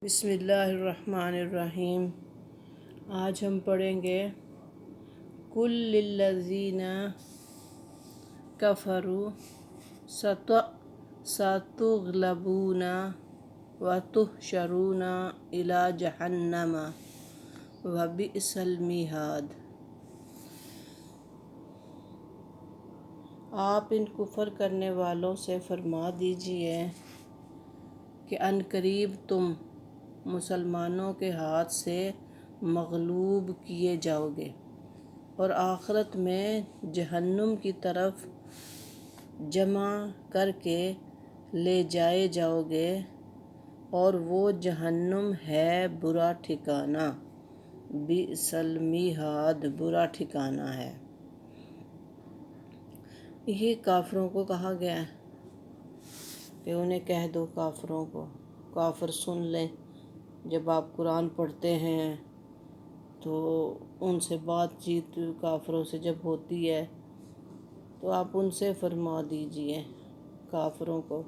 بسم اللہ الرحمن الرحیم۔ آج ہم پڑھیں گے کل للذین کفروا ستغلبون وتحشرون الی جہنم وبئس المہاد۔ آپ ان کفر کرنے والوں سے فرما دیجئے کہ عنقریب تم مسلمانوں کے ہاتھ سے مغلوب کیے جاؤ گے اور آخرت میں جہنم کی طرف جمع کر کے لے جائے جاؤ گے، اور وہ جہنم ہے برا ٹھکانہ، بئس المہاد، برا ٹھکانہ ہے۔ یہ کافروں کو کہا گیا ہے کہ انہیں کہہ دو، کافروں کو، کافر سن لیں۔ جب آپ قرآن پڑھتے ہیں تو ان سے بات چیت کافروں سے جب ہوتی ہے تو آپ ان سے فرما دیجئے، کافروں کو۔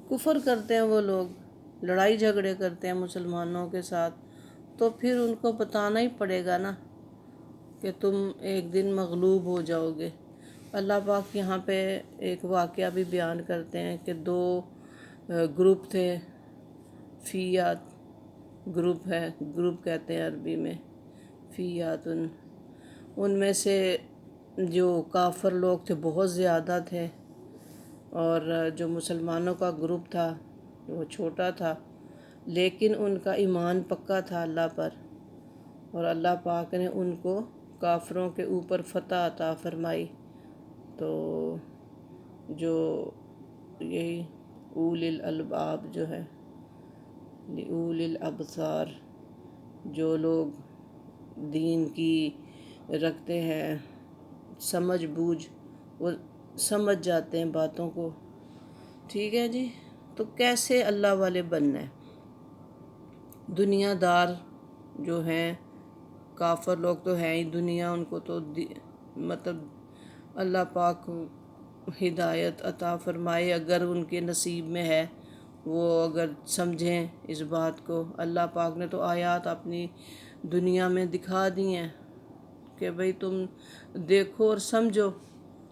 کفر کرتے ہیں وہ لوگ، لڑائی جھگڑے کرتے ہیں مسلمانوں کے ساتھ، تو پھر ان کو بتانا ہی پڑے گا نا کہ تم ایک دن مغلوب ہو جاؤ گے۔ اللہ پاک یہاں پہ ایک واقعہ بھی بیان کرتے ہیں کہ دو گروپ تھے، فیات گروپ ہے، گروپ کہتے ہیں عربی میں، فیات، ان میں سے جو کافر لوگ تھے بہت زیادہ تھے، اور جو مسلمانوں کا گروپ تھا وہ چھوٹا تھا، لیکن ان کا ایمان پکا تھا اللہ پر، اور اللہ پاک نے ان کو کافروں کے اوپر فتح عطا فرمائی۔ تو جو یہی اولی الالباب جو ہے، اولی الابصار، جو لوگ دین کی رکھتے ہیں سمجھ بوجھ، وہ سمجھ جاتے ہیں باتوں کو، ٹھیک ہے جی۔ تو کیسے اللہ والے بننا ہے؟ دنیا دار جو ہیں، کافر لوگ تو ہیں ہی، دنیا ان کو تو مطلب اللہ پاک ہدایت عطا فرمائے، اگر ان کے نصیب میں ہے، وہ اگر سمجھیں اس بات کو۔ اللہ پاک نے تو آیات اپنی دنیا میں دکھا دی ہیں کہ بھئی تم دیکھو اور سمجھو،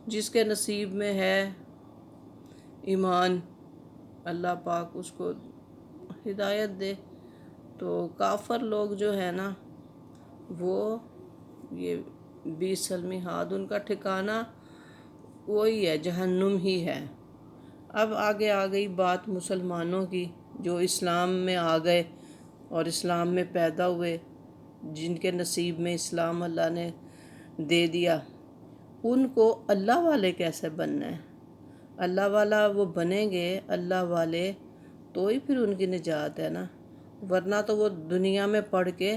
جس کے نصیب میں ہے ایمان، اللہ پاک اس کو ہدایت دے۔ تو کافر لوگ جو ہے نا، وہ یہ بئس المہاد، ان کا ٹھکانہ وہی ہے، جہنم ہی ہے۔ اب آگے آ گئی بات مسلمانوں کی، جو اسلام میں آ گئے اور اسلام میں پیدا ہوئے، جن کے نصیب میں اسلام اللہ نے دے دیا، ان کو اللہ والے کیسے بننا ہے؟ اللہ والا وہ بنیں گے، اللہ والے، تو ہی پھر ان کی نجات ہے نا، ورنہ تو وہ دنیا میں پڑھ کے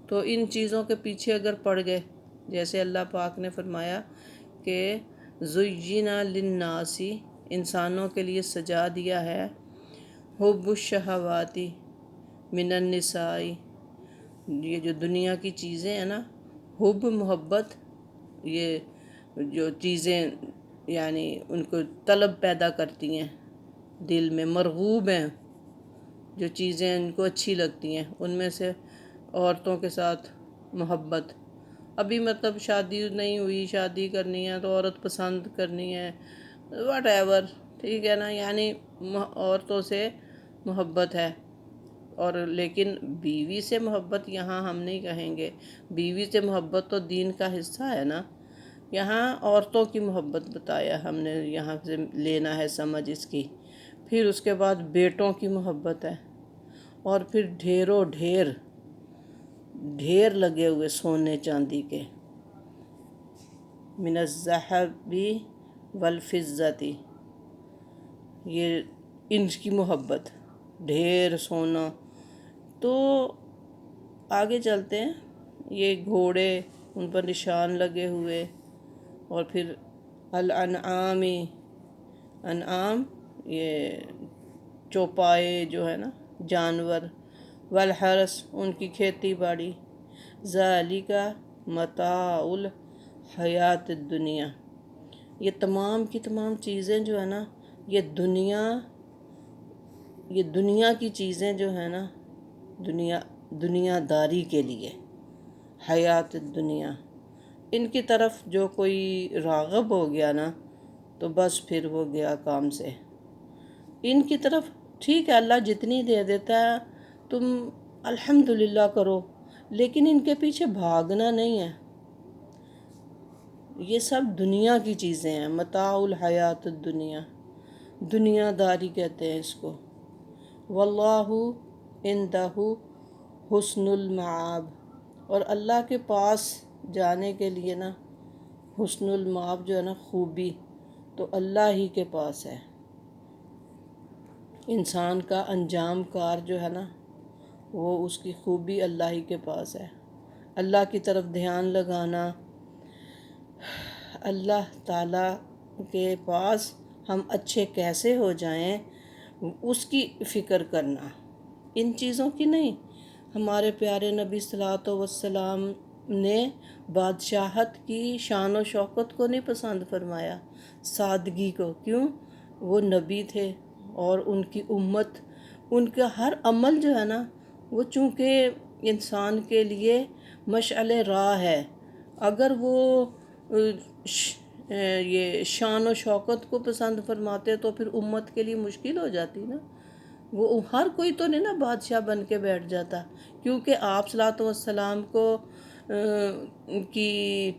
تو ان چیزوں کے پیچھے اگر پڑ گئے، جیسے اللہ پاک نے فرمایا کہ زُیِّنَ لِلنَّاسِ، انسانوں کے لیے سجا دیا ہے، حب الشہوات من النساء، یہ جو دنیا کی چیزیں ہیں نا، حب، محبت، یہ جو چیزیں یعنی ان کو طلب پیدا کرتی ہیں، دل میں مرغوب ہیں، جو چیزیں ان کو اچھی لگتی ہیں، ان میں سے عورتوں کے ساتھ محبت۔ ابھی مطلب شادی نہیں ہوئی، شادی کرنی ہے تو عورت پسند کرنی ہے، واٹ ایور، ٹھیک ہے نا، یعنی عورتوں سے محبت ہے۔ اور لیکن بیوی سے محبت یہاں ہم نہیں کہیں گے، بیوی سے محبت تو دین کا حصہ ہے نا، یہاں عورتوں کی محبت بتایا ہم نے، یہاں سے لینا ہے سمجھ اس کی۔ پھر اس کے بعد بیٹوں کی محبت ہے، اور پھر ڈھیروں ڈھیر لگے ہوئے سونے چاندی کے، من الذہب والفضة، یہ ان کی محبت، ڈھیر سونا۔ تو آگے چلتے ہیں، یہ گھوڑے، ان پر نشان لگے ہوئے، اور پھر الانعام، انعام یہ چوپائے جو ہے نا، جانور، والحرث، ان کی کھیتی باڑی، ذالک متاع الحیات الدنیا، یہ تمام کی تمام چیزیں جو ہے نا، یہ دنیا کی چیزیں جو ہیں نا، دنیا داری کے لیے، حیات دنیا، ان کی طرف جو کوئی راغب ہو گیا نا تو بس پھر وہ گیا کام سے۔ ان کی طرف ٹھیک ہے اللہ جتنی دے دیتا ہے تم الحمدللہ کرو، لیکن ان کے پیچھے بھاگنا نہیں ہے۔ یہ سب دنیا کی چیزیں ہیں، متاع الحیات الدنیا، دنیا داری کہتے ہیں اس کو۔ واللہ عندہ حسن المآب، اور اللہ کے پاس جانے کے لیے نا حسن المآب جو ہے نا خوبی تو اللہ ہی کے پاس ہے۔ انسان کا انجام کار جو ہے نا وہ اس کی خوبی اللہ ہی کے پاس ہے۔ اللہ کی طرف دھیان لگانا، اللہ تعالیٰ کے پاس ہم اچھے کیسے ہو جائیں اس کی فکر کرنا، ان چیزوں کی نہیں۔ ہمارے پیارے نبی صلی اللہ علیہ وسلم نے بادشاہت کی شان و شوکت کو نہیں پسند فرمایا، سادگی کو۔ کیوں؟ وہ نبی تھے اور ان کی امت، ان کا ہر عمل جو ہے نا وہ چونکہ انسان کے لیے مشعل راہ ہے، اگر وہ یہ شان و شوکت کو پسند فرماتے تو پھر امت کے لیے مشکل ہو جاتی نا۔ وہ ہر کوئی تو نہیں نا بادشاہ بن کے بیٹھ جاتا، کیونکہ آپ صلی اللہ علیہ وسلم کو کی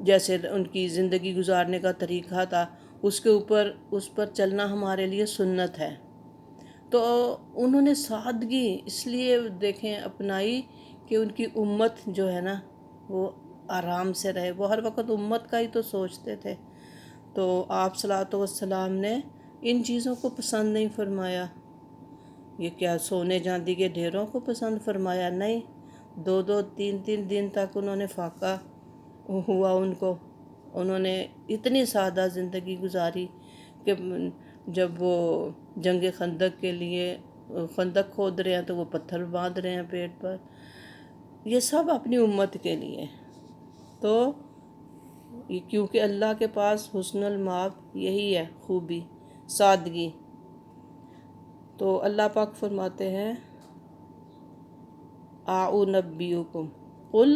جیسے ان کی زندگی گزارنے کا طریقہ تھا، اس پر چلنا ہمارے لیے سنت ہے۔ تو انہوں نے سادگی اس لیے دیکھیں اپنائی کہ ان کی امت جو ہے نا وہ آرام سے رہے، وہ ہر وقت امت کا ہی تو سوچتے تھے۔ تو آپ صلی اللہ علیہ وسلم نے ان چیزوں کو پسند نہیں فرمایا۔ یہ کیا سونے چاندی کے ڈھیروں کو پسند فرمایا؟ نہیں، 2-2 3 دن تک انہوں نے فاقہ ہوا ان کو، انہوں نے اتنی سادہ زندگی گزاری کہ جب وہ جنگ خندق کے لیے خندق کھود رہے ہیں تو وہ پتھر باندھ رہے ہیں پیٹ پر، یہ سب اپنی امت کے لیے۔ تو کیونکہ اللہ کے پاس حسن المآب یہی ہے خوبی، سادگی۔ تو اللہ پاک فرماتے ہیں اعنبئکم، قل،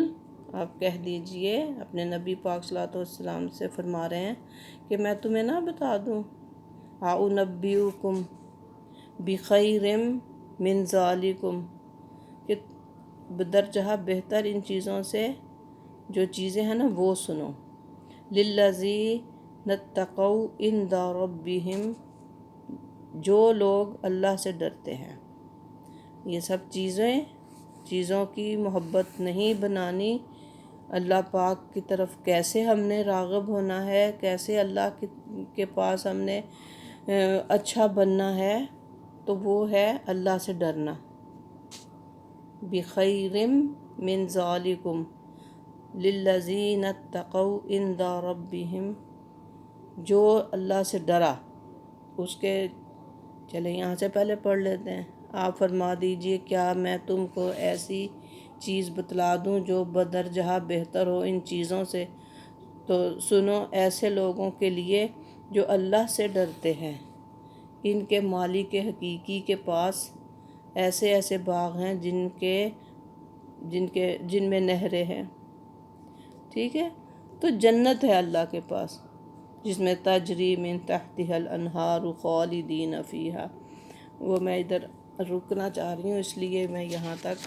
آپ کہہ دیجئے اپنے نبی پاک صلی اللہ علیہ وسلم سے فرما رہے ہیں کہ میں تمہیں نہ بتا دوں، اعنبئکم بخیر من ذالکم، کہ بدرجہ بہتر ان چیزوں سے جو چیزیں ہیں نا وہ سنو، للذین اتقوا عند ربہم، جو لوگ اللہ سے ڈرتے ہیں۔ یہ سب چیزوں کی محبت نہیں بنانی، اللہ پاک کی طرف کیسے ہم نے راغب ہونا ہے، کیسے اللہ کے پاس ہم نے اچھا بننا ہے، تو وہ ہے اللہ سے ڈرنا۔ بخیر من ذالکم للذین اتقوا عند ربہم، جو اللہ سے ڈرا، اس کے چلیں یہاں سے پہلے پڑھ لیتے ہیں۔ آپ فرما دیجئے کیا میں تم کو ایسی چیز بتلا دوں جو بدرجہ بہتر ہو ان چیزوں سے؟ تو سنو، ایسے لوگوں کے لیے جو اللہ سے ڈرتے ہیں، ان کے مالک حقیقی کے پاس ایسے ایسے باغ ہیں جن میں نہریں ہیں، ٹھیک ہے؟ تو جنت ہے اللہ کے پاس جس میں تجری من تحتها الانہار خالدین فیہا۔ وہ میں ادھر رکنا چاہ رہی ہوں، اس لیے میں یہاں تک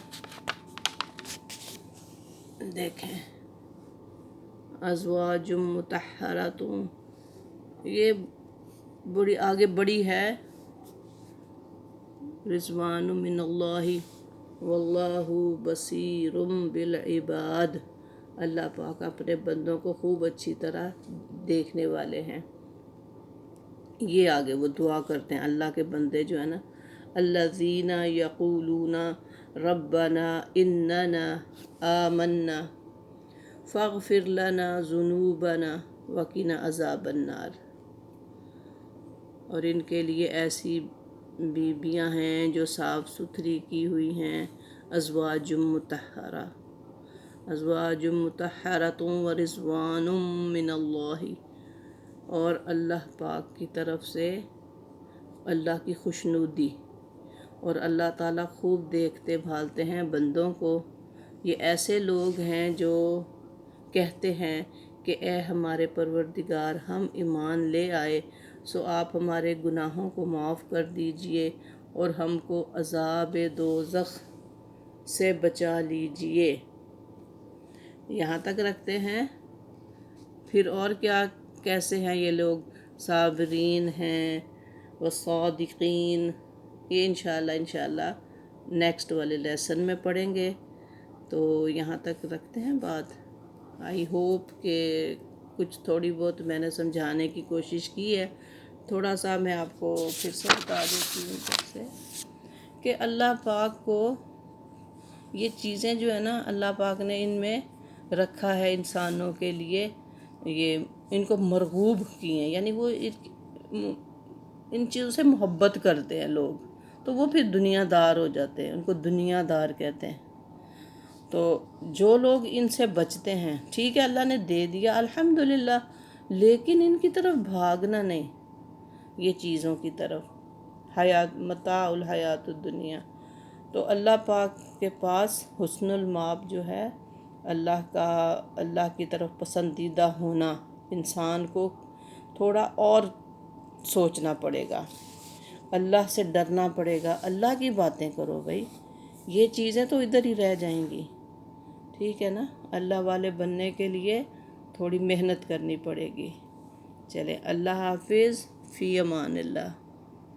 دیکھیں، ازواج مطہرات، یہ بڑی آگے بڑی ہے، رضوان من اللہ واللہ بصیر بالعباد، اللہ پاک اپنے بندوں کو خوب اچھی طرح دیکھنے والے ہیں۔ یہ آگے وہ دعا کرتے ہیں اللہ کے بندے جو ہے نا، الذین یقولون ربنا اننا آمنا فاغفر لنا ذنوبنا وقنا عذاب النار۔ اور ان کے لیے ایسی بیویاں ہیں جو صاف ستھری کی ہوئی ہیں، ازواج مطہرہ، ازواج مطہرۃ ورضوان من اللہ، اور اللہ پاک کی طرف سے اللہ کی خوشنودی، اور اللہ تعالیٰ خوب دیکھتے بھالتے ہیں بندوں کو۔ یہ ایسے لوگ ہیں جو کہتے ہیں کہ اے ہمارے پروردگار، ہم ایمان لے آئے، سو آپ ہمارے گناہوں کو معاف کر دیجئے اور ہم کو عذاب دوزخ سے بچا لیجئے۔ یہاں تک رکھتے ہیں۔ پھر اور کیا کیسے ہیں یہ لوگ؟ صابرین ہیں وصادقین۔ یہ انشاءاللہ نیکسٹ والے لیسن میں پڑھیں گے۔ تو یہاں تک رکھتے ہیں بات۔ آئی ہوپ کہ کچھ تھوڑی بہت میں نے سمجھانے کی کوشش کی ہے۔ تھوڑا سا میں آپ کو پھر سے بتا دیتی ہوں پھر سے کہ اللہ پاک کو یہ چیزیں جو ہے نا، اللہ پاک نے ان میں رکھا ہے انسانوں کے لیے، یہ ان کو مرغوب کیے ہیں، یعنی وہ ان چیزوں سے محبت کرتے ہیں لوگ، تو وہ پھر دنیا دار ہو جاتے ہیں، ان کو دنیا دار کہتے ہیں۔ تو جو لوگ ان سے بچتے ہیں، ٹھیک ہے اللہ نے دے دیا الحمدللہ، لیکن ان کی طرف بھاگنا نہیں، یہ چیزوں کی طرف، متاع الحیات الدنیا۔ تو اللہ پاک کے پاس حسن المآب جو ہے، اللہ کی طرف پسندیدہ ہونا، انسان کو تھوڑا اور سوچنا پڑے گا، اللہ سے ڈرنا پڑے گا، اللہ کی باتیں کرو بھائی، یہ چیزیں تو ادھر ہی رہ جائیں گی، ٹھیک ہے نا؟ اللہ والے بننے کے لیے تھوڑی محنت کرنی پڑے گی۔ چلیں، اللہ حافظ، فی امان اللہ۔